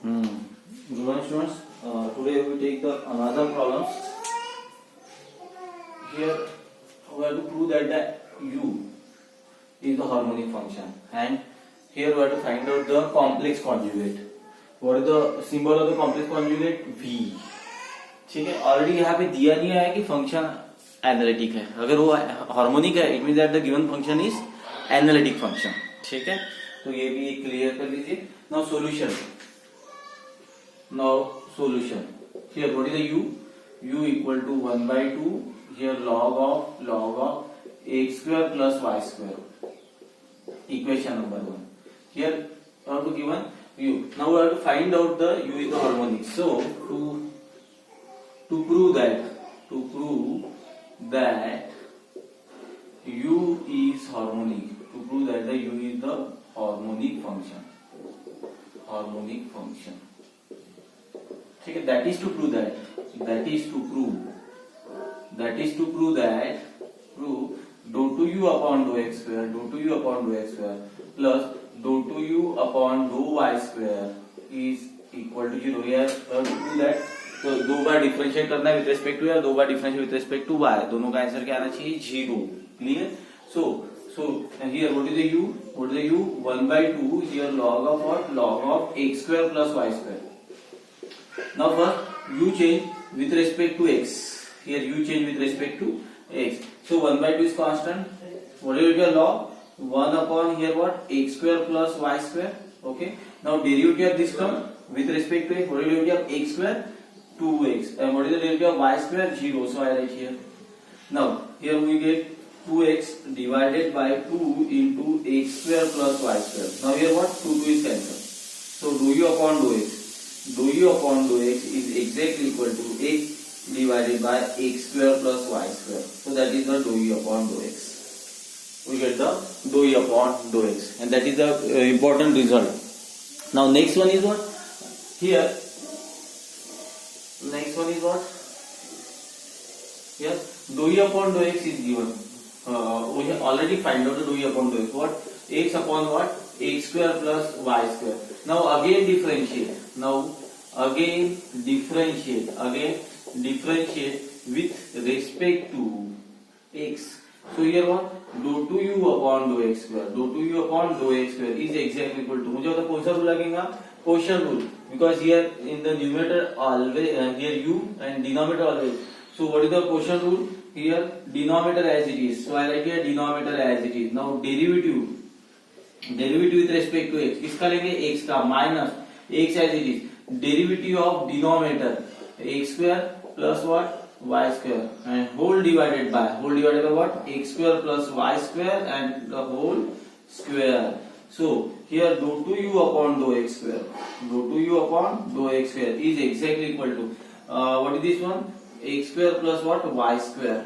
Good morning, students. Today we take the another problem. Here we have to prove that the u is the harmonic function, and here we have to find out the complex conjugate. What is the symbol of the complex conjugate? V. ठीक है, already यहाँ पे दिया नहीं है कि function analytic है. अगर वो हार्मोनिक है it mean that the given function is analytic function. ठीक है, तो ये भी क्लियर कर लीजिए. Now solution. Now solution. Here what is the u? U equal to 1 by 2. Here log of x square plus y square. Equation number 1. Here we have to given u. Now we have to find out the u is the harmonic. So to prove that u is harmonic. To prove that the u is the harmonic function. Harmonic function. ठीक है, that is to prove dou to u upon dou x square plus dou to u upon dou y square is equal to 0. Here to prove that तो दो बार differentiate करना है with respect to या दो बार differentiate with respect to y, दोनों का आंसर क्या आना चाहिए? 0. Clear. So here what is the u? 1 by 2. Here log of what? Log of x square plus y square. Now first u change with respect to x. Here u change with respect to x. So 1 by 2 is constant. What will be your log? 1 upon here what? X square plus y square. Okay. Now derivative of this term with respect to x. What will be your x square? 2x. And what is the derivative of y square? 0. So I write here. Now here we get 2x divided by 2 into x square plus y square. Now here what? 2 is cancelled. So dou u upon dou x. Dou u upon dou x is exactly equal to x divided by x square plus y square. So that is the dou u upon dou x. We get the dou u upon dou x, and that is the important result. Now next one is what? Here. Next one is what? Here dou u upon dou x is given. We have already find out the dou u upon dou x. What? X upon what? X square plus y square. Now again differentiate. Again differentiate with respect to x. So here what? Dou to u upon dou x square. Dou to u upon dou x square is exactly equal to. मुझे बता कौन सा rule लगेगा? Quotient rule. Because here in the numerator always here u and denominator always. So what is the quotient rule? Here denominator as it is. So I write here denominator as it is. Now derivative with respect to x. किसका लेंगे? x का minus x as it is. Derivative of denominator x square plus what? Y square and whole divided by what? X square plus y square and the whole square. So here dou to u upon dou x square. Dou to u upon dou x square is exactly equal to what is this one? X square plus what? Y square.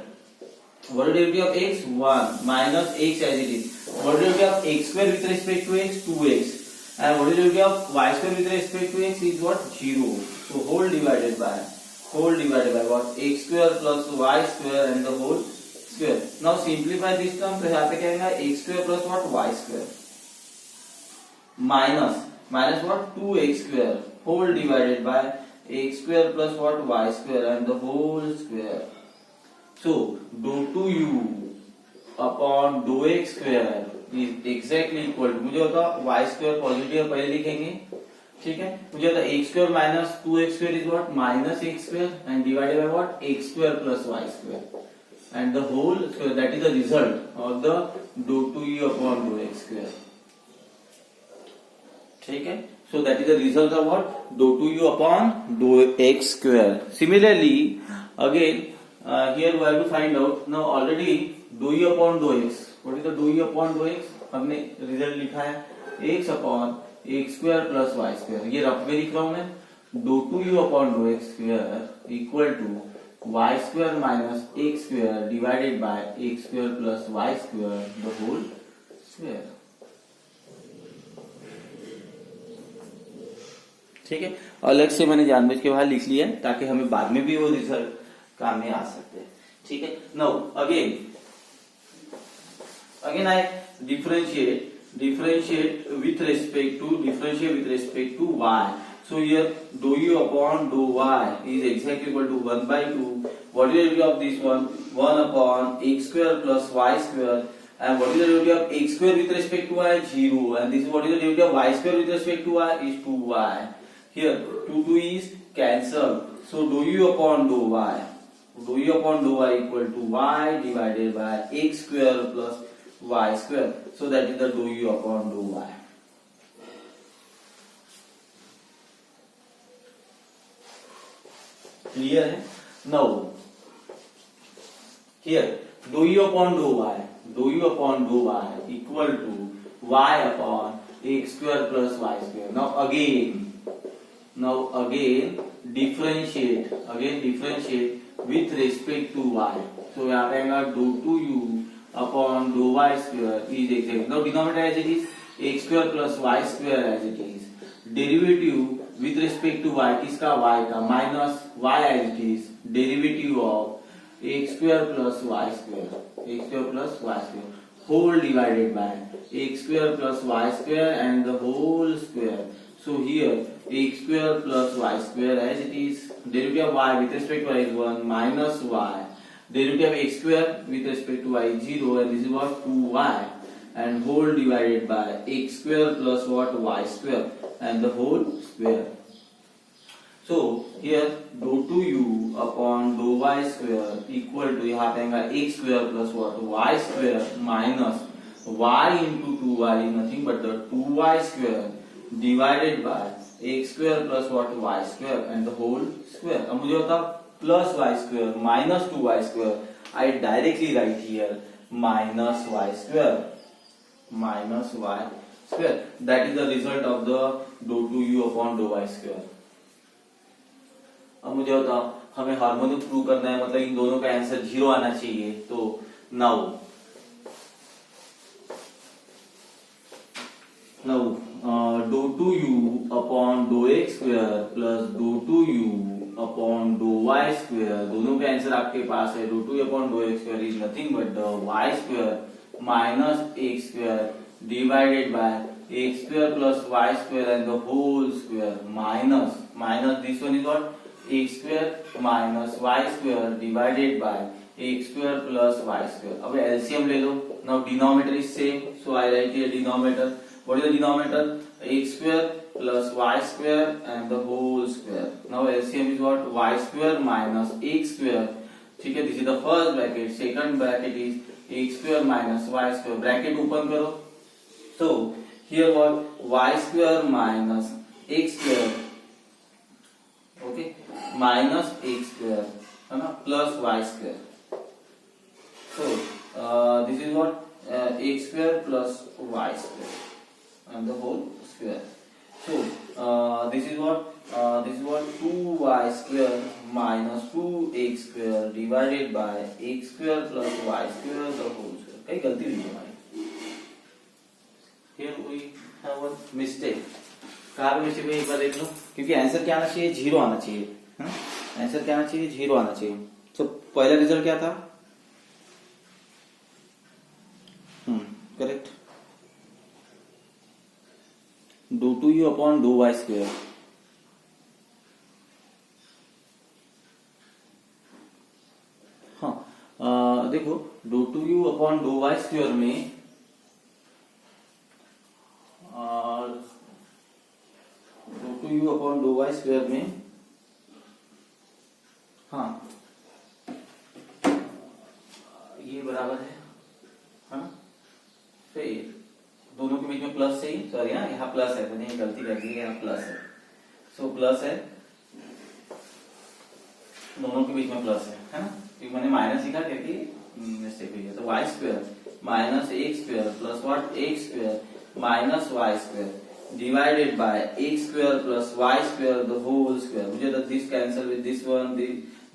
What is the derivative of x? 1 minus x as it is. What is the derivative of x square with respect to x? 2x. And what is the derivative of y square with respect to x is what? 0. So whole divided by what? X square plus y square and the whole square. Now simplify this term. तो यहाँ पे क्या आएगा? X square plus what? Y square minus what? 2x square whole divided by x square plus what? Y square and the whole square. So dou to u upon dou x square is exactly equal to, मुझे होता y square positive पहले लिखेंगे. ठीक है, मुझे होता x square minus 2x square is what? Minus x square and divided by what? X square plus y square and the whole square. That is the result of the dou to u upon dou x square. ठीक है, so that is the result of what? Dou to u upon dou x square. Similarly again here we have to find out. Now already dou u upon dou x. What is the dou u upon dou x? हमने result लिखा है x upon x square plus y square. ये rough में लिख रहा हूं मैं. dou to u upon dou x square equal to y square minus x square divided by x square plus y square the whole square. ठीक है, अलग से मैंने जानबूझ के बाहर लिख लिया ताकि हमें बाद में भी वो रिजल्ट काम में आ सकते हैं. ठीक है, now again I differentiate with respect to y. So here dou u upon dou y is exactly equal to 1 by 2. What is the derivative of this one? 1 upon x square plus y square. And what is the derivative of x square with respect to y? 0. And this is what is the derivative of y square with respect to y? Is 2y. Here 2 is cancelled. So dou u upon dou y. Dou u upon dou y equal to y divided by x square plus y square. So that is the dou u upon dou y. Clear है? Now here dou u upon dou y equal to y upon x square plus y square. Now again differentiate with respect to y. So यहाँ पे आएगा dou 2u upon dou y square is exact. Now denominator as it is x square plus y square as it is. Derivative with respect to y किसका y का minus y as it is. Derivative of x square plus y square whole divided by x square plus y square and the whole square. So here x square plus y square as it is. Derivative of y with respect to y is 1 minus y. Derivative of x square with respect to y is 0 and this is what 2y and whole divided by x square plus what y square and the whole square. So here dou 2u upon dou y square equal to यहाँ पे आएगा x square plus what y square minus y into 2y is nothing but the 2y square divided by x square plus what y square and the whole square. अब मुझे होता plus y square minus 2y square. I directly write here minus y square. That is the result of the dou 2u upon dou y square. अब मुझे बताओ हमें harmonic prove करना है, मतलब इन दोनों का आंसर 0 आना चाहिए. तो now dou 2u upon dou x square plus dou 2u upon dou y square, दोनों का आंसर आपके पास है. dou 2u upon dou x square is nothing but the y square minus x square divided by x square plus y square and the whole square minus this one is what x square minus y square divided by x square plus y square. अब LCM ले लो. Now denominator is same, so I write here denominator. What is the denominator? X square plus y square and the whole square. Now LCM is what? Y square minus x square. ठीक है, this is the first bracket. Second bracket is x square minus y square. Bracket open करो. So here what? Y square minus x square. Okay, minus x square, है ना, plus y square. So this is what x square plus y square and the whole square. So this is what 2y square minus 2x square divided by x square plus y square the whole square. कहीं गलती नहीं है हमारी. Here we have a mistake. Car में से भी एक बार देख लो, क्योंकि आंसर क्या आना चाहिए? 0 आना चाहिए. आंसर क्या आना चाहिए? 0 आना चाहिए. तो पहला रिजल्ट क्या था? Correct. dou 2u upon dou y square. हाँ, देखो dou 2u upon dou y square में dou 2u upon dou y square में, हाँ ये बराबर है ना. फिर दोनों के बीच में प्लस से ही, सॉरी हाँ यहाँ प्लस है, मैंने गलती कर दी है, यहाँ प्लस है. सो प्लस है, दोनों के बीच में प्लस है ना. क्योंकि मैंने माइनस लिखा क्योंकि मिस्टेक हुई है. तो y square minus x square plus what x square minus y square divided by x square plus y square the whole square. मुझे तो this cancel with this one,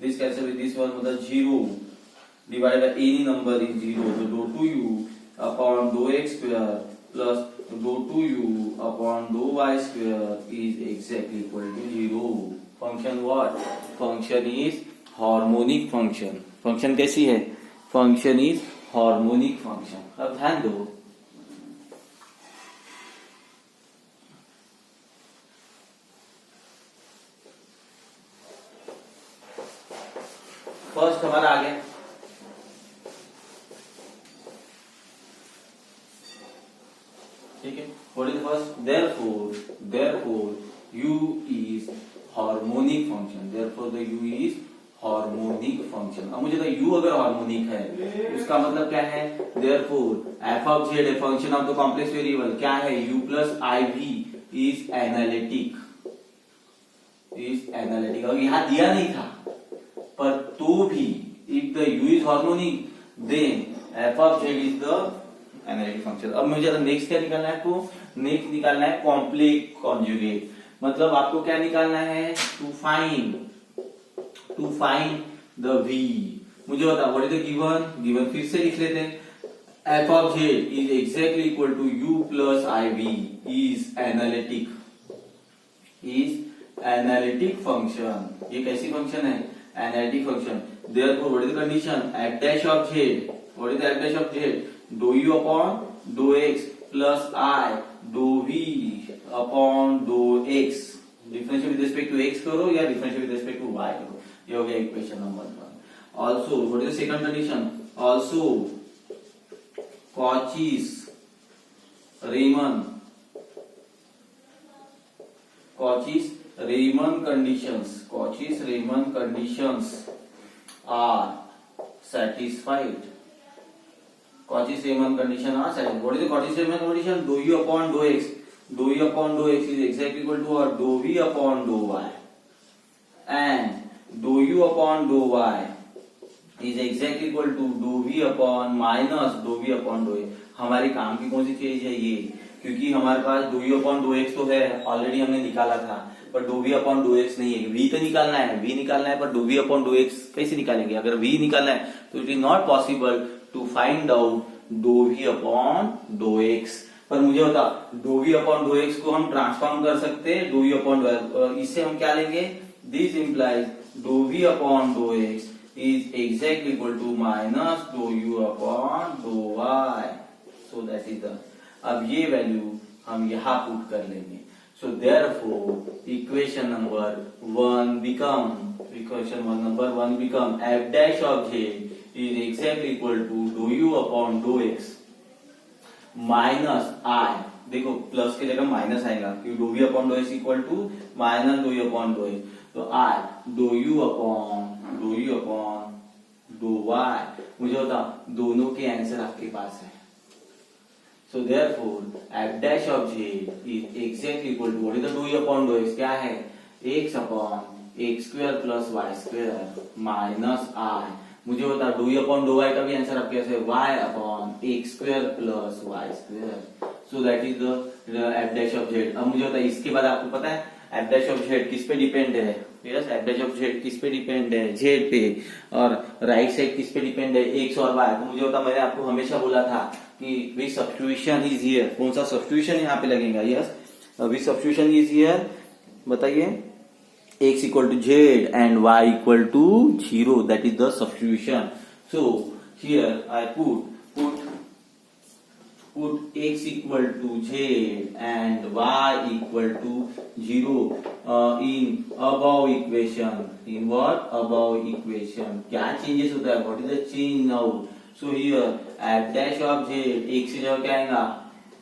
this cancel with this one, मतलब 0 divided by any number is 0. तो dou 2u upon dou x square plus dou 2u upon dou y square is exactly equal to 0. Function what? Function is harmonic function. Function कैसी है? Function is harmonic function. अब ध्यान दो, first हमारा आ गया, ठीक है। What is first? Therefore u is harmonic function, therefore the u is harmonic function. अब मुझे तो u अगर हार्मोनिक है उसका मतलब क्या है? Therefore f of z a function of the complex variable क्या है? u plus iv is analytic, अब यहां दिया नहीं था पर तो भी if the u is harmonic then f of z is the analytic function. अब मुझे नेक्स्ट क्या निकालना है आपको? नेक्स्ट निकालना है कॉम्प्लेक्स कॉन्जुगेट, मतलब आपको क्या निकालना है? To find the v। मुझे बता व्हाट इज द गिवन फिर से लिख लेते हैं। f of z is exactly equal to u plus iv is analytic function. ये कैसी फंक्शन है? Analytic function. Therefore what is the condition? f dash of z, what is f dash of z? dou u upon dou x plus i dou v upon dou x। Differential with respect to x करो या differential with respect to y करो। ये हो गया equation number 1। Also what is the second condition? Also Cauchy's Riemann conditions are satisfied। Cauchy Riemann condition are satisfied. What is the Cauchy Riemann condition? Dou u upon dou x. Dou u upon dou x is exactly equal to or dou v upon dou y. And dou u upon dou y is exactly equal to dou v upon minus dou v upon dou x. हमारे काम की कौन सी चीज है ये? क्योंकि हमारे पास dou u upon dou x तो है, ऑलरेडी हमने निकाला था, पर dou v upon dou x नहीं है। v तो निकालना है, पर dou v upon dou x कैसे निकालेंगे? अगर v निकालना है तो it is not possible to find out dou v upon dou x। पर मुझे बता dou v upon dou x को हम ट्रांसफॉर्म कर सकते हैं dou v upon dou x। इससे हम क्या लेंगे? This implies dou v upon dou x is exactly equal to minus dou u upon dou y। So that is the, अब ये वैल्यू हम यहाँ पुट कर लेंगे। So therefore equation number 1 become f dash of z is exactly equal to dou u upon dou x minus i। देखो plus के जगह minus आएगा क्योंकि dou v upon dou x equal to minus dou u upon dou x, तो i dou u upon dou y। मुझे बता दोनों के आंसर आपके पास है। So therefore f dash of z is exactly equal to what is the dou u upon dou x क्या है? x upon x square plus y square minus i। मुझे बता dou u upon dou y का भी answer आपके पास है y upon x square plus y square. So that is the f dash of z। अब मुझे बता इसके बाद आपको पता है f डैश ऑफ z किस पे डिपेंड है? Yes, f dash of z किस पे डिपेंड है? z पे। और राइट साइड किस पे डिपेंड है? x और y। तो मुझे बता मैंने आपको हमेशा बोला था कि वी सब्स्टिट्यूशन इज हियर। कौन सा सब्स्टिट्यूशन यहाँ पे लगेगा? Yes, we substitution is here. बताइए x equal to z and y equal to 0, that is the substitution. So here I put x equal to z and y equal to 0 in above equation. In what? Above equation. क्या changes होता है? What is the change now? So here f dash of z, x से जगह क्या आएगा?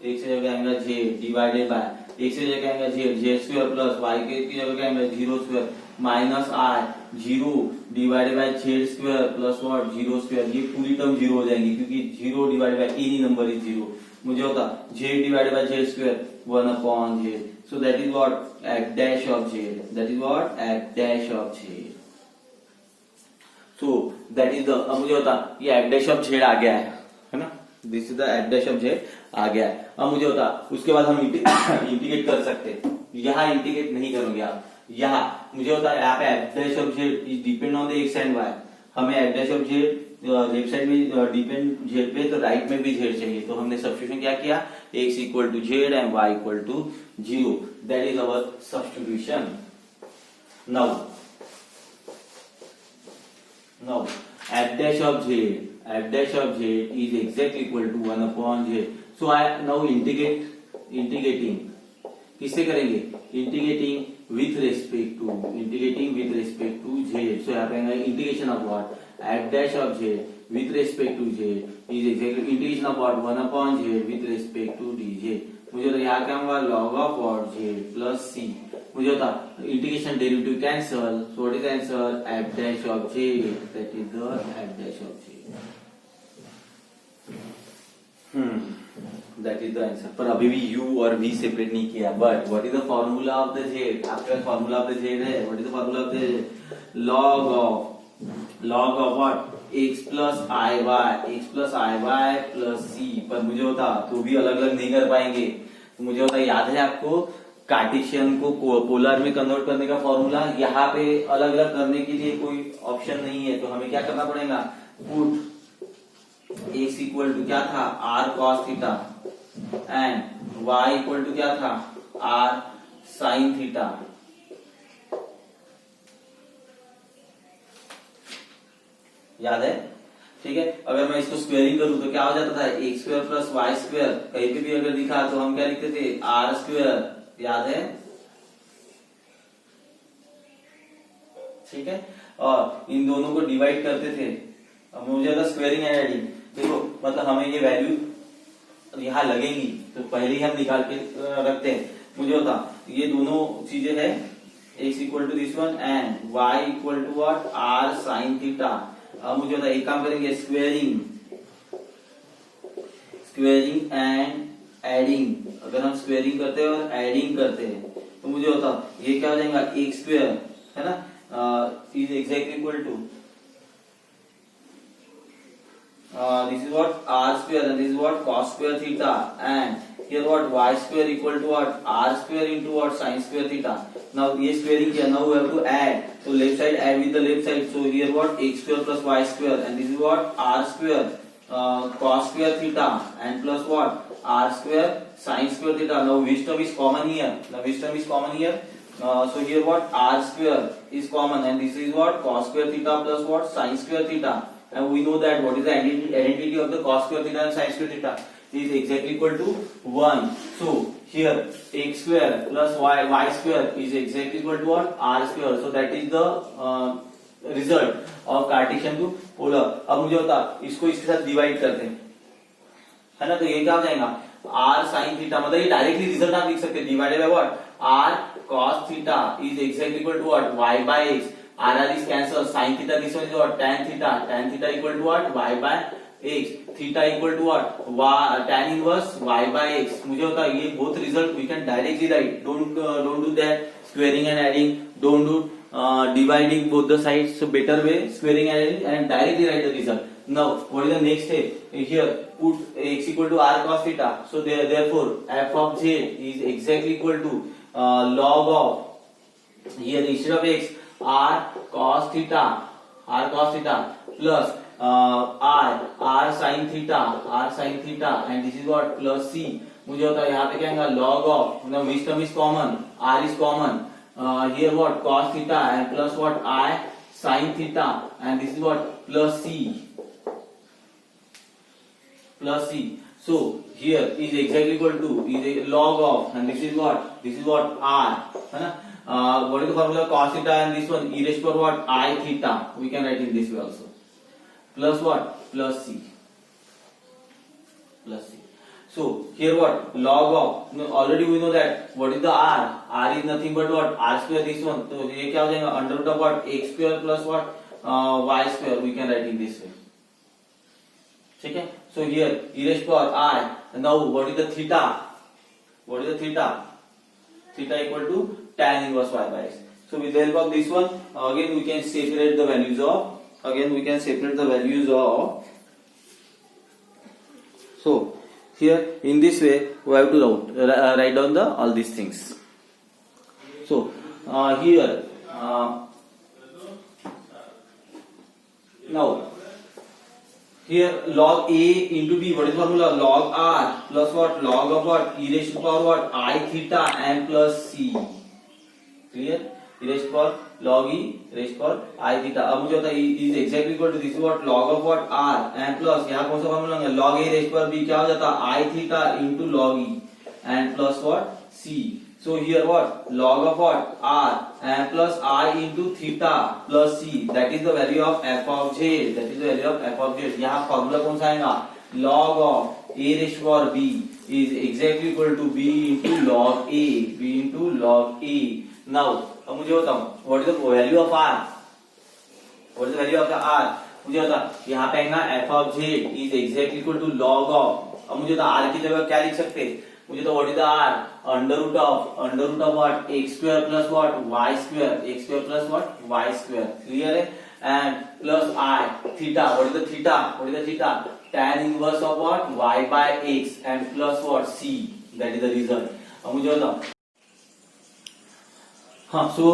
x से जगह आएगा z divided by x से जगह आएगा z स्क्वायर प्लस y के जगह क्या आएगा 0 square minus i 0 divided bye z square plus what 0 square. ये पूरी टर्म 0 हो जाएंगी क्योंकि 0 divided by any number is 0। मुझे होता z divided by z square 1 upon z। So that is what f dash of z, that is what f dash of z। So that is the, अब मुझे होता ये f dash of z आ गया है ना, this is the f dash of z आ गया है। अब मुझे होता उसके बाद हम इंटीग्रेट कर सकते, यहाँ इंटीग्रेट नहीं करोगे आप। यहाँ मुझे होता है यहाँ पे f dash of z is depend on the x and y। हमें f dash of z left side में डिपेंड z पे, तो राइट में भी z चाहिए। तो हमने सब्स्टिट्यूशन क्या किया? x equal to z and y equal to 0। That is our substitution. Now f dash of z is exactly equal to 1 upon z. So I now integrating किससे करेंगे? Integrating with respect to z। So यहाँ पे integration of what? F dash of z with respect to z is exactly integration of what 1 upon z with respect to d z. मुझे तो यहाँ क्या होगा log of what z plus c. मुझे होता integration derivative cancel, so what is answer f dash of z, that is the f dash of z. That is the answer. पर अभी भी u और v सेपरेट नहीं किया। But what is the formula of the z? आपके पास formula of the z है। What is the formula of the z? Log of what x plus i y plus c. पर मुझे होता तो भी अलग अलग नहीं कर पाएंगे, तो मुझे होता याद है आपको कार्टेशियन को पोलर में कन्वर्ट करने का फॉर्मूला। यहाँ पे अलग अलग करने के लिए कोई ऑप्शन नहीं है, तो हमें क्या करना पड़ेगा, पुट x इक्वल टू क्या था r cos theta and y equal to क्या था r sin थीटा। याद है? ठीक है। अगर मैं इसको स्क्वेयरिंग करूं तो क्या हो जाता था x square plus y square. कहीं पे भी अगर दिखा तो हम क्या लिखते थे आर स्क्वायर। याद है? ठीक है। और इन दोनों को डिवाइड करते थे। अब मुझे था स्क्वेयरिंग एंड एडिंग। देखो मतलब हमें ये वैल्यू यहाँ लगेंगी तो पहले ही हम निकाल के रखते हैं। मुझे होता ये दोनों चीजें है x equal to this one and y equal to what r sin theta. अब मुझे होता एक काम करेंगे स्क्वेयरिंग एंड एडिंग। अगर हम स्क्वेयरिंग करते हैं और एडिंग करते हैं तो मुझे होता ये क्या हो जाएगा एक्स स्क्वेयर है ना is exactly equal to this is what r square and this is what cos square theta and here what y square equal to what r square into what sin square theta. Now ये squaring किया, now we have to add, so left side add with the left side, so here what x square plus y square and this is what r square cos square theta and plus what r square sin square theta. Now which term is common here? Now which term is common here? So here what r square is common and this is what cos square theta plus what sin square theta. And we know that what is the identity of the cos square theta and sin square theta is exactly equal to 1. So here x square plus y square is exactly equal to what r square. So that is the result of Cartesian to polar. अब मुझे होता इसको इसके साथ divide करते हैं है ना, तो ये क्या हो जाएगा r sin थीटा। मतलब ये डायरेक्टली रिजल्ट आप लिख सकते हैं divided by what r cos theta is exactly equal to what y by x. R is cancel, sin theta this one is what tan theta equal to what y by x, theta equal to what tan inverse y by x. मुझे होता है ये both result we can directly write. Don't do that squaring and adding, don't do dividing both the sides. So better way squaring and adding and directly write the result. Now what is the next step? Here put x equal to r cos theta. So therefore f of j is exactly equal to log of here instead of x r cos theta plus r sin theta and this is what plus c. मुझे होता है यहाँ पे क्या है log of now which term is common r is common here what cos theta and plus what I sin theta and this is what plus c. So here is exactly equal to is a log of and this is what r है ना. What is the formula cos theta and this one e raised to power what I theta. We can write in this way also plus what plus c. So here what log of already we know that what is the r is nothing but what r square this one. तो ये क्या हो जाएगा under root of what x square plus what y square. We can write in this way. ठीक है. So here e raised to power I and now what is the theta? Theta equal to tan inverse y by x. So with the help of this one again we can separate the values of so here in this way we have to write down all these things. So here now here log a into b, what is the formula? Log r plus what log of what e raised to power what I theta and plus c. Clear? E raised to power log e raised to power I theta. अब मुझे होता है is exactly equal to this is what log of what r and plus यहाँ कौन सा formula log a raised to power b क्या हो जाता है I theta into log e and plus what c. So here what? Log of what? R and plus I into theta plus C. That is the value of f of z. That is the value of f of z. यहाँ formula कौन सा आएगा? Log of a raised to power b is exactly equal to b into log a. b into log a. Now अब मुझे बताओ what is the value of r? What is the value of the r? मुझे बता यहाँ पे आएगा f of z is exactly equal to log of. अब मुझे बता r की जगह क्या लिख सकते हैं? मुझे तो what is the r? Under root of what? X square plus what? Y square. X square plus what? Y square. Clear है? And plus I theta. What is the theta? What is the theta? Tan inverse of what? Y by x and plus what? C. That is the result. अब मुझे बताओ. हाँ, so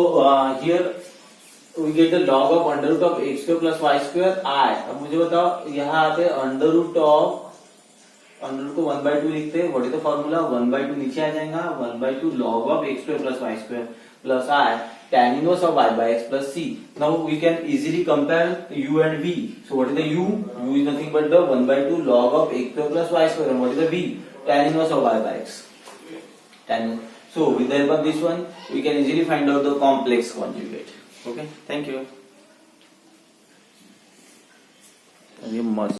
here we get the log of under root of x square plus y square I. अब मुझे बताओ यहाँ पे under root को 1/2 लिखते हैं. What is the formula? 1/2 नीचे आ जाएगा. 1/2 log of x square plus y square plus I tan inverse of y by x plus c. Now we can easily compare u and v. So what is the u? U is nothing but the 1/2 log of x square plus y square. And what is the v? Tan inverse of y by x. So with the help of this one, we can easily find out the complex conjugate. Okay, thank you.